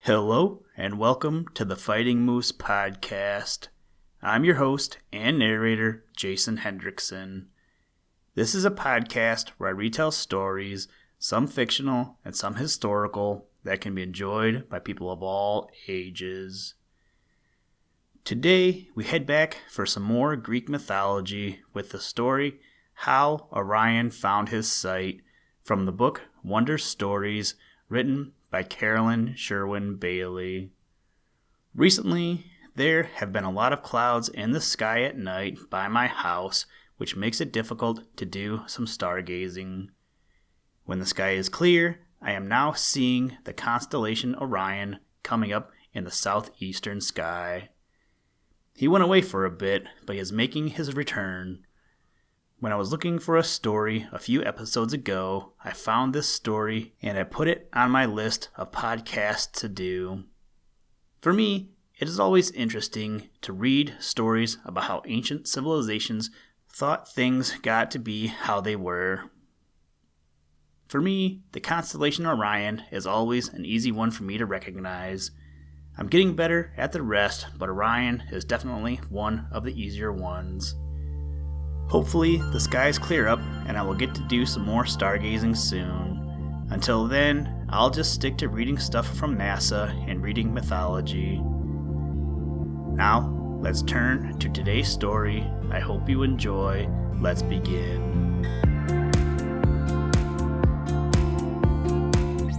Hello, and welcome to the Fighting Moose podcast. I'm your host and narrator, Jason Hendrickson. This is a podcast where I retell stories, some fictional and some historical, that can be enjoyed by people of all ages. Today, we head back for some more Greek mythology with the story How Orion Found His Sight from the book Wonder Stories, written by Carolyn Sherwin Bailey. Recently, there have been a lot of clouds in the sky at night by my house, which makes it difficult to do some stargazing. When the sky is clear, I am now seeing the constellation Orion coming up in the southeastern sky. He went away for a bit, but he is making his return. When I was looking for a story a few episodes ago, I found this story and I put it on my list of podcasts to do. For me, it is always interesting to read stories about how ancient civilizations thought things got to be how they were. For me, the constellation Orion is always an easy one for me to recognize. I'm getting better at the rest, but Orion is definitely one of the easier ones. Hopefully, the skies clear up and I will get to do some more stargazing soon. Until then, I'll just stick to reading stuff from NASA and reading mythology. Now, let's turn to today's story. I hope you enjoy. Let's begin.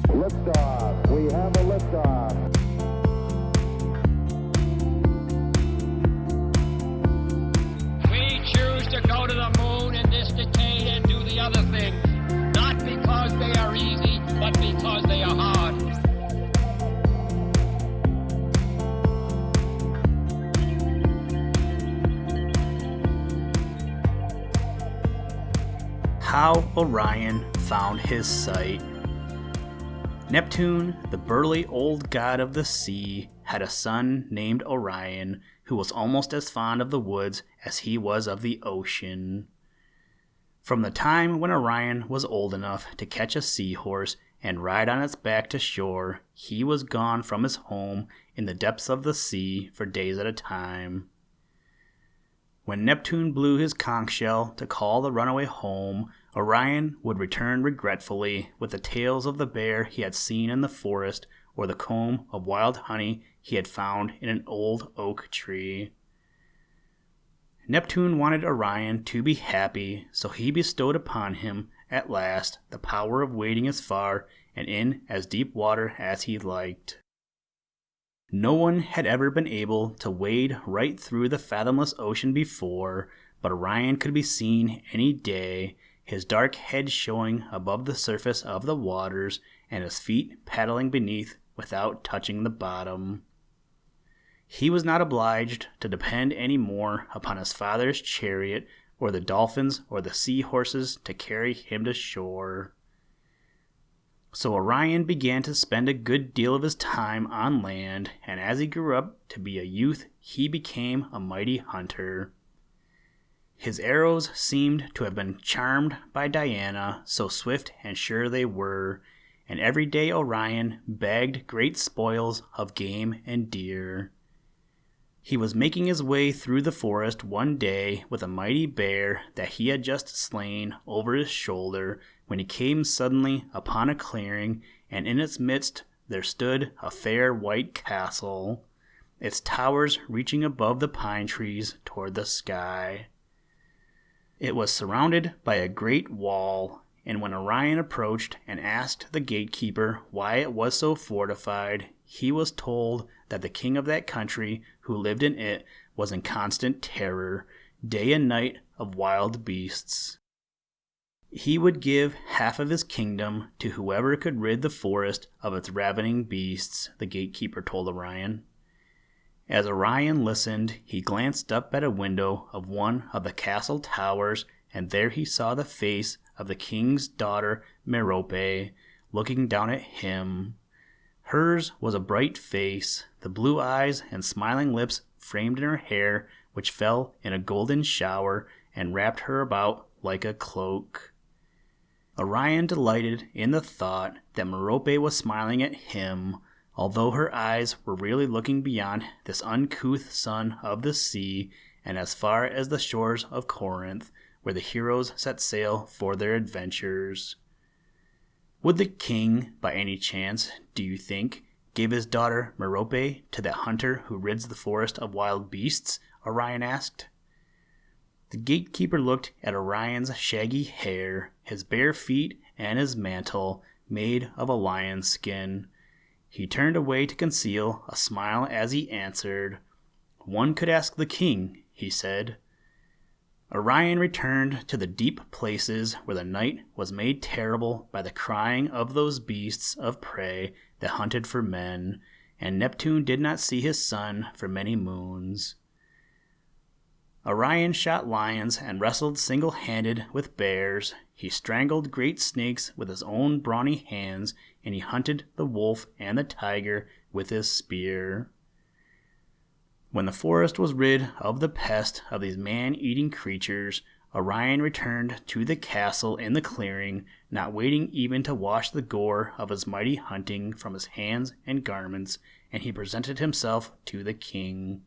Liftoff. We have a liftoff. To go to the moon in this decade and do the other things, not because they are easy, but because they are hard. How Orion Found His Sight. Neptune, the burly old god of the sea, had a son named Orion, who was almost as fond of the woods as he was of the ocean. From the time when Orion was old enough to catch a seahorse and ride on its back to shore, he was gone from his home in the depths of the sea for days at a time. When Neptune blew his conch shell to call the runaway home, Orion would return regretfully with the tales of the bear he had seen in the forest or the comb of wild honey he had found in an old oak tree. Neptune wanted Orion to be happy, so he bestowed upon him, at last, the power of wading as far and in as deep water as he liked. No one had ever been able to wade right through the fathomless ocean before, but Orion could be seen any day, his dark head showing above the surface of the waters and his feet paddling beneath without touching the bottom. He was not obliged to depend any more upon his father's chariot or the dolphins or the seahorses to carry him to shore. So Orion began to spend a good deal of his time on land, and as he grew up to be a youth, he became a mighty hunter. His arrows seemed to have been charmed by Diana, so swift and sure they were, and every day Orion bagged great spoils of game and deer. He was making his way through the forest one day with a mighty bear that he had just slain over his shoulder when he came suddenly upon a clearing, and in its midst there stood a fair white castle, its towers reaching above the pine trees toward the sky. It was surrounded by a great wall, and when Orion approached and asked the gatekeeper why it was so fortified, he was told that the king of that country who lived in it was in constant terror, day and night, of wild beasts. He would give half of his kingdom to whoever could rid the forest of its ravening beasts, the gatekeeper told Orion. As Orion listened, he glanced up at a window of one of the castle towers, and there he saw the face of the king's daughter Merope, looking down at him. Hers was a bright face, the blue eyes and smiling lips framed in her hair, which fell in a golden shower and wrapped her about like a cloak. Orion delighted in the thought that Merope was smiling at him, although her eyes were really looking beyond this uncouth son of the sea and as far as the shores of Corinth, where the heroes set sail for their adventures. Would the king, by any chance, do you think, give his daughter Merope to that hunter who rids the forest of wild beasts? Orion asked. The gatekeeper looked at Orion's shaggy hair, his bare feet, and his mantle, made of a lion's skin. He turned away to conceal a smile as he answered. One could ask the king, he said. Orion returned to the deep places where the night was made terrible by the crying of those beasts of prey that hunted for men, and Neptune did not see his son for many moons. Orion shot lions and wrestled single-handed with bears. He strangled great snakes with his own brawny hands, and he hunted the wolf and the tiger with his spear. When the forest was rid of the pest of these man-eating creatures, Orion returned to the castle in the clearing, not waiting even to wash the gore of his mighty hunting from his hands and garments, and he presented himself to the king.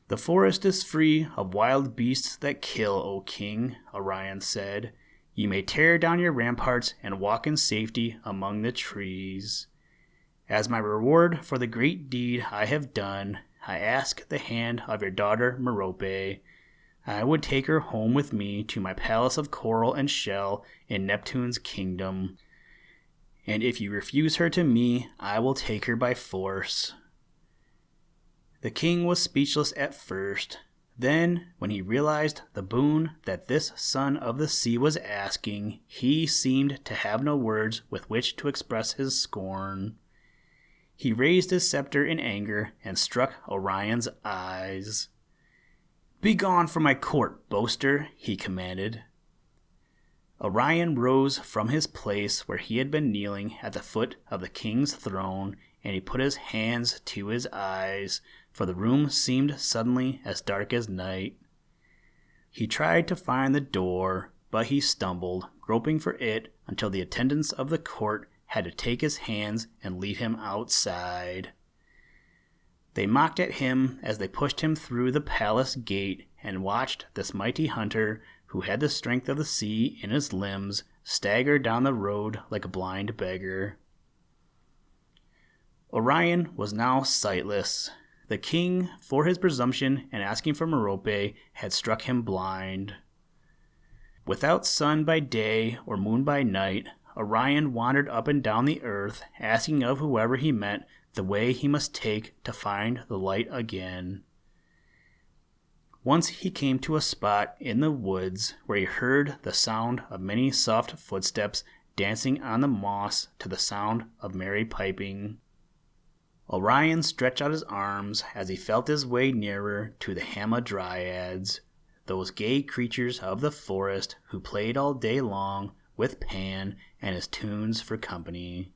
The forest is free of wild beasts that kill, O king, Orion said. You may tear down your ramparts and walk in safety among the trees. As my reward for the great deed I have done, I ask the hand of your daughter Merope. I would take her home with me to my palace of coral and shell in Neptune's kingdom. And if you refuse her to me, I will take her by force. The king was speechless at first. Then, when he realized the boon that this son of the sea was asking, he seemed to have no words with which to express his scorn. He raised his scepter in anger and struck Orion's eyes. "Begone from my court, boaster," he commanded. Orion rose from his place where he had been kneeling at the foot of the king's throne, and he put his hands to his eyes, for the room seemed suddenly as dark as night. He tried to find the door, but he stumbled, groping for it until the attendants of the court had to take his hands and lead him outside. They mocked at him as they pushed him through the palace gate and watched this mighty hunter, who had the strength of the sea in his limbs, stagger down the road like a blind beggar. Orion was now sightless. The king, for his presumption in asking for Merope, had struck him blind. Without sun by day or moon by night, Orion wandered up and down the earth, asking of whoever he met the way he must take to find the light again. Once he came to a spot in the woods where he heard the sound of many soft footsteps dancing on the moss to the sound of merry piping. Orion stretched out his arms as he felt his way nearer to the Hamadryads, those gay creatures of the forest who played all day long with Pan and his tunes for company.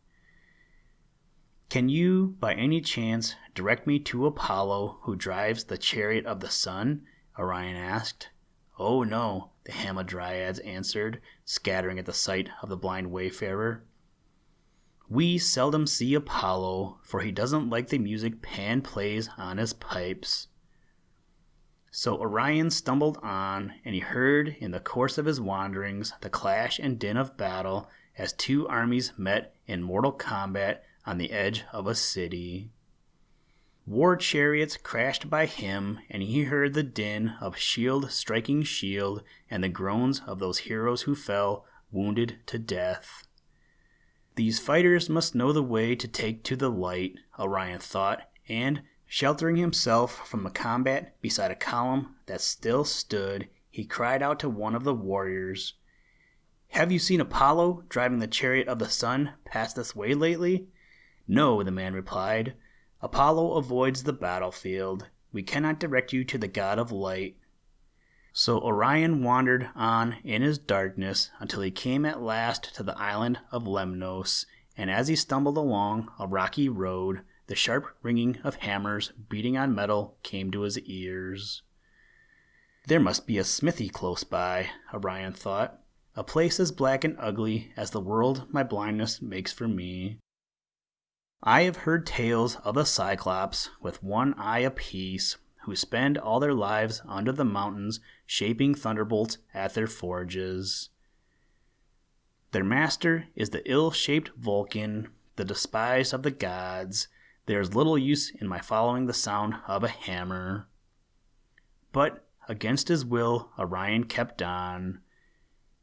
"Can you, by any chance, direct me to Apollo, who drives the chariot of the sun?" Orion asked. "Oh no," the Hamadryads answered, scattering at the sight of the blind wayfarer. "We seldom see Apollo, for he doesn't like the music Pan plays on his pipes." So Orion stumbled on, and he heard in the course of his wanderings the clash and din of battle as two armies met in mortal combat on the edge of a city. War chariots crashed by him, and he heard the din of shield striking shield and the groans of those heroes who fell, wounded to death. These fighters must know the way to take to the light, Orion thought, and, sheltering himself from the combat beside a column that still stood, he cried out to one of the warriors, "Have you seen Apollo driving the chariot of the sun past this way lately?" "No," the man replied. "Apollo avoids the battlefield. We cannot direct you to the god of light." So Orion wandered on in his darkness until he came at last to the island of Lemnos, and as he stumbled along a rocky road, the sharp ringing of hammers beating on metal came to his ears. There must be a smithy close by, Orion thought, a place as black and ugly as the world my blindness makes for me. I have heard tales of the Cyclops with one eye apiece, who spend all their lives under the mountains shaping thunderbolts at their forges. Their master is the ill-shaped Vulcan, the despised of the gods. There is little use in my following the sound of a hammer. But against his will, Orion kept on.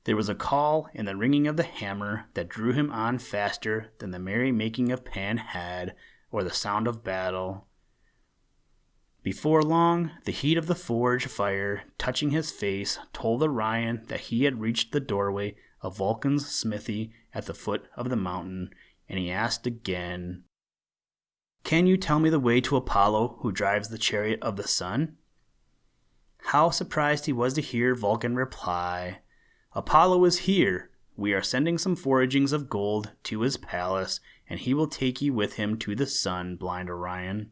There was a call in the ringing of the hammer that drew him on faster than the merry making of Pan had, or the sound of battle. Before long, the heat of the forge fire touching his face told Orion that he had reached the doorway of Vulcan's smithy at the foot of the mountain, and he asked again, "Can you tell me the way to Apollo, who drives the chariot of the sun?" How surprised he was to hear Vulcan reply, "Apollo is here. We are sending some foragings of gold to his palace, and he will take you with him to the sun, blind Orion."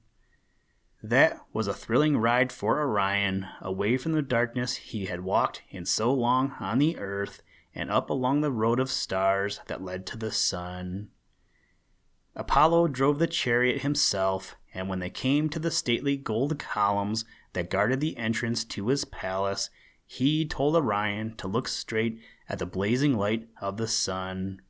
That was a thrilling ride for Orion, away from the darkness he had walked in so long on the earth, and up along the road of stars that led to the sun. Apollo drove the chariot himself, and when they came to the stately gold columns that guarded the entrance to his palace, he told Orion to look straight at the blazing light of the sun.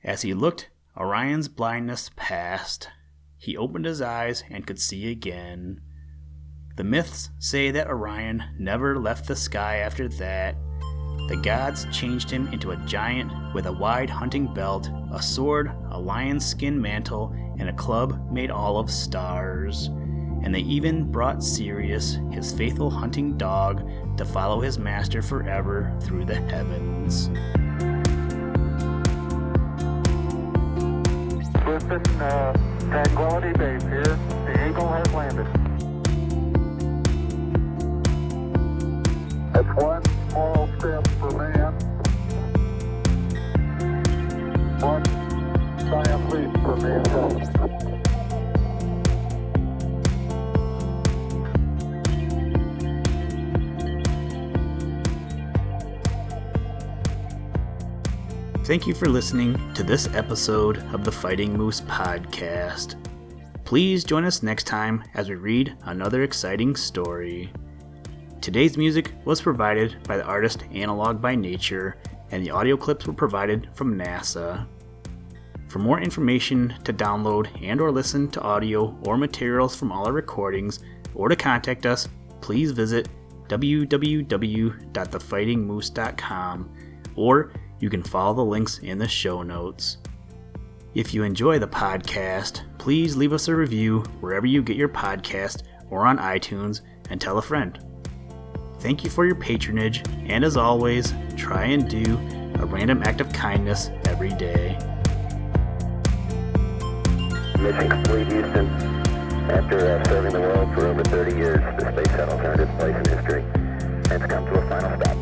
As he looked, Orion's blindness passed. He opened his eyes and could see again. The myths say that Orion never left the sky after that. The gods changed him into a giant with a wide hunting belt, a sword, a lion's skin mantle, and a club made all of stars. And they even brought Sirius, his faithful hunting dog, to follow his master forever through the heavens. Listen, Tranquility Base here. The Eagle has landed. That's one small step for man, one giant leap for mankind. Thank you for listening to this episode of the Fighting Moose podcast. Please join us next time as we read another exciting story. Today's music was provided by the artist Analog by Nature, and the audio clips were provided from NASA. For more information to download and or listen to audio or materials from all our recordings, or to contact us, please visit www.thefightingmoose.com, or you can follow the links in the show notes. If you enjoy the podcast, please leave us a review wherever you get your podcast or on iTunes, and tell a friend. Thank you for your patronage, and as always, try and do a random act of kindness every day. Mission complete, Houston. After serving the world for over 30 years, the space shuttle turned its place in history, and it's come to a final stop.